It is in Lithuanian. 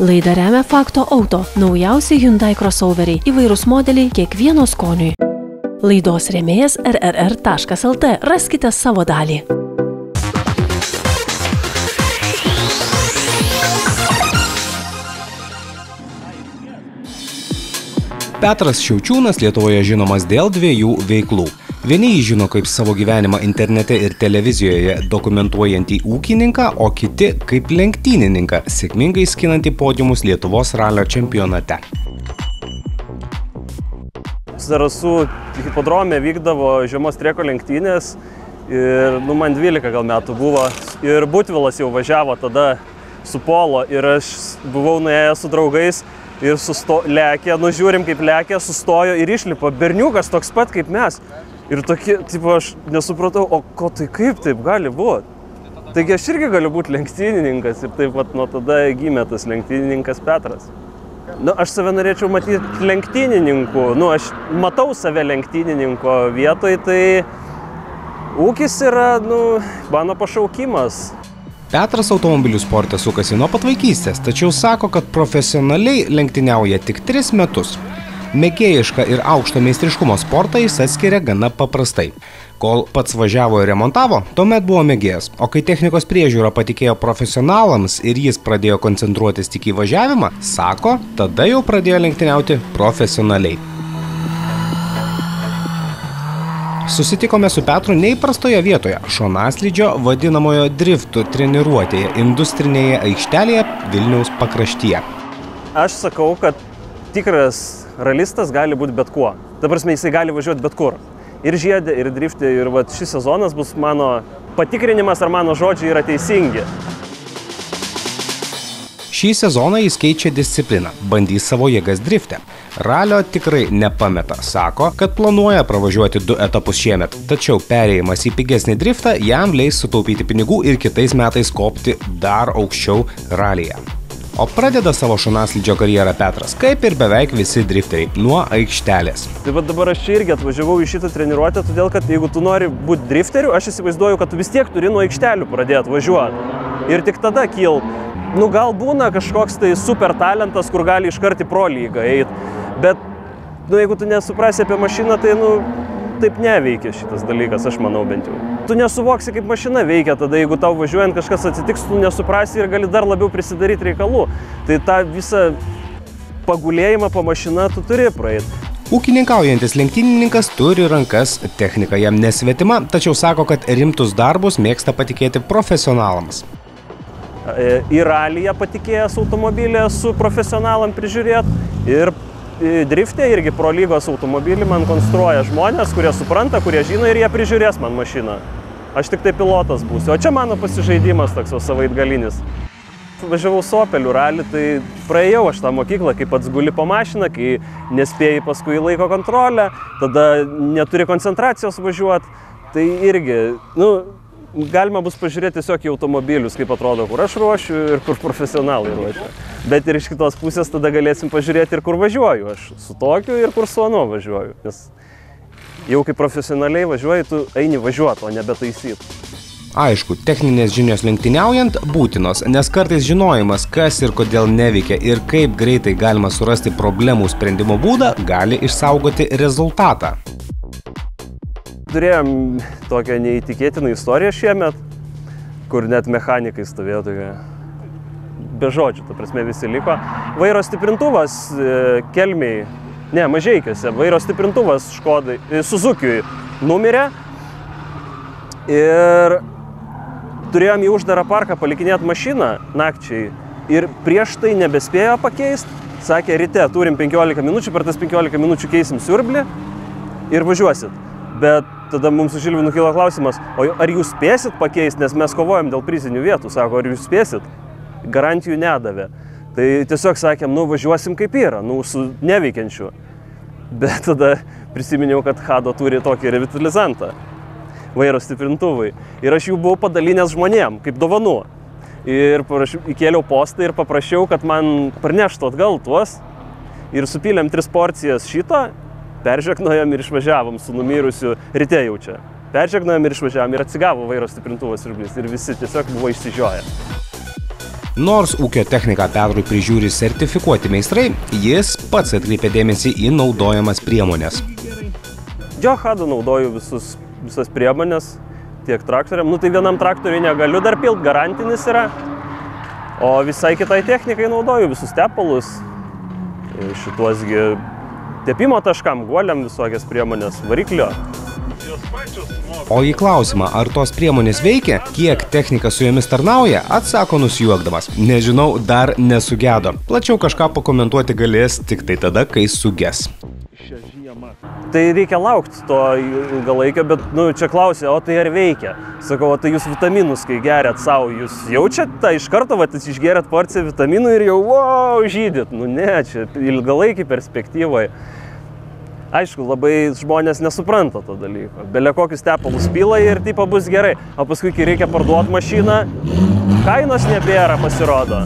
Laidą remia Fakto Auto, naujausi Hyundai crossoveriai, įvairūs modeliai kiekvieno skoniui. Laidos rėmėjas rrr.lt. Raskite savo dalį. Petras Šiaučiūnas Lietuvoje žinomas dėl dviejų veiklų. Vieni jį žino kaip savo gyvenimą internete ir televizijoje dokumentuojantį ūkininką, o kiti kaip lenktynininką, sėkmingai skinantį podiumus Lietuvos ralio čempionate. Zarasų hipodrome vykdavo žiemos trieko lenktynės ir man 12 gal metų buvo. Ir Butvilas jau važiavo tada su Polo ir aš buvau nuėjęs su draugais ir lėkė, žiūrim kaip lėkė, sustojo ir išlipo berniukas toks pat kaip mes. Ir tokie, aš nesupratau, o ko tai kaip taip gali būti? Taigi aš irgi galiu būti lenktynininkas ir taip nuo tada gimė tas lenktynininkas Petras. Aš save norėčiau matyti lenktynininku, aš matau save lenktynininko vietoj, tai ūkis yra, mano pašaukimas. Petras automobilių sporte sukasi nuo pat vaikystės, tačiau sako, kad profesionaliai lenktyniauja tik 3 metus. Mėgėjišką ir aukšto meistriškumo sportą jis atskiria gana paprastai. Kol pats važiavo ir remontavo, tuomet buvo mėgėjas, o kai technikos priežiūra patikėjo profesionalams ir jis pradėjo koncentruotis tik į važiavimą, sako, tada jau pradėjo lenktyniauti profesionaliai. Susitikome su Petru neįprastoje vietoje, šonaslydžio vadinamojo driftų treniruotėje, industrinėje aikštelėje Vilniaus pakraštyje. Aš sakau, kad tikras ralistas gali būti bet kuo. Ta prasme, jisai gali važiuoti bet kur. Ir žiedė, ir driftė, ir šis sezonas bus mano patikrinimas, ar mano žodžiai yra teisingi. Šį sezoną jis keičia discipliną, bandys savo jėgas drifte. Ralio tikrai nepameta, sako, kad planuoja pravažiuoti 2 etapus šiemet, tačiau perėjimas į pigesnį driftą jam leis sutaupyti pinigų ir kitais metais kopti dar aukščiau ralyje. O pradeda savo šonaslydžio karjerą Petras, kaip ir beveik visi drifteriai, nuo aikštelės. Tai dabar aš čia irgi atvažiavau į šitą treniruotę, todėl kad jeigu tu nori būti drifteriu, aš įsivaizduoju, kad tu vis tiek turi nuo aikštelių pradėti važiuoti. Ir tik tada kilt. Gal būna kažkoks tai super talentas, kur gali iškart į pro lygą eiti. Bet jeigu tu nesuprasi apie mašiną, tai taip neveikia šitas dalykas, aš manau bent jau. Tu nesuvoksi, kaip mašina veikia, tada jeigu tau važiuojant kažkas atsitiks, tu nesuprasi ir gali dar labiau prisidaryti reikalų. Tai tą visą pagulėjimą po mašiną tu turi praeiti. Ūkininkaujantis lenktynininkas turi rankas, technika jam nesvetima, tačiau sako, kad rimtus darbus mėgsta patikėti profesionalams. Į ralyje patikėjęs automobilį su profesionalam prižiūrėti ir driftė irgi pro lygos automobilį man konstruoja žmonės, kurie supranta, kurie žino ir jie prižiūrės man mašiną. Aš tik tai pilotas būsiu, o čia mano pasižaidimas toks savaitgalinis. Važiavau su Opeliu ralį, tai praėjau aš tą mokyklą, kai pats guli po mašiną, kai nespėjai paskui laiko kontrolę, tada neturi koncentracijos važiuoti, tai irgi, galima bus pažiūrėti tiesiog į automobilius, kaip atrodo, kur aš ruošiu ir kur profesionalai ruošia. Bet ir iš kitos pusės tada galėsim pažiūrėti ir kur važiuoju. Aš su tokiu ir kur su anu važiuoju. Nes jau kai profesionaliai važiuoji, tu eini važiuoti, o nebe taisyti. Aišku, techninės žinios lenktyniaujant būtinos, nes kartais žinojimas, kas ir kodėl neveikia ir kaip greitai galima surasti problemų sprendimo būdą, gali išsaugoti rezultatą. Turėjom tokią neįtikėtiną istoriją šiemet, kur net mechanikai stovėjo tokia be žodžių, ta prasme visi liko. Vairo stiprintuvas Kelmėj, Mažeikiuose, vairo stiprintuvas Suzukiui numirė ir turėjom į uždarą parką palikinėti mašiną nakčiai ir prieš tai nebespėjo pakeisti. Sakė, ryte turim 15 minučių, per tas 15 minučių keisim siurblį ir važiuosit. Bet tada mums su Žilvinu kilo klausimas, o ar jūs spėsit pakeisti, nes mes kovojam dėl prizinių vietų, sako, ar jūs spėsit? Garantijų nedavė. Tai tiesiog sakėm, važiuosim kaip yra, su neveikiančiu. Bet tada prisiminiau, kad Hado turi tokį revitalizantą, vairo stiprintuvai. Ir aš jų buvau padalinęs žmonėm, kaip dovanų. Ir įkėliau postą ir paprašiau, kad man parneštų atgal tuos. Ir supylėm 3 porcijas šito, peržegnojom ir išvažiavom su numirusiu ryte jau čia. Peržegnojom ir išvažiavom ir atsigavo vairo stiprintuvas siurblys ir visi tiesiog buvo išsižioję. Nors ūkio techniką Petrui prižiūri sertifikuoti meistrai, jis pats atkreipia dėmesį į naudojamas priemonės. Džiohadu naudoju visas priemonės tiek traktoriam. Tai vienam traktoriui negaliu dar pilt, garantinis yra. O visai kitai technikai naudoju visus tepalus, šituosgi tepimo taškam, guoliam visokias priemonės, variklio. O į klausimą, ar tos priemonės veikia, kiek technika su jomis tarnauja, atsako nusijuokdamas. Nežinau, dar nesugedo. Plačiau kažką pakomentuoti galės tik tai tada, kai suges. Tai reikia laukti to ilgalaikio, bet čia klausė, o tai ar veikia? Sakau, tai jūs vitaminus, kai geriat savo, jūs jaučiat tą iš karto, išgeriat porciją vitaminų ir jau, wow, žydyt. Ne, čia ilgalaikį perspektyvoje. Aišku, labai žmonės nesupranta to dalyko. Bele kokius tepalus pila ir tipo bus gerai. O paskui, kai reikia parduoti mašiną, kainos nebėra, pasirodo.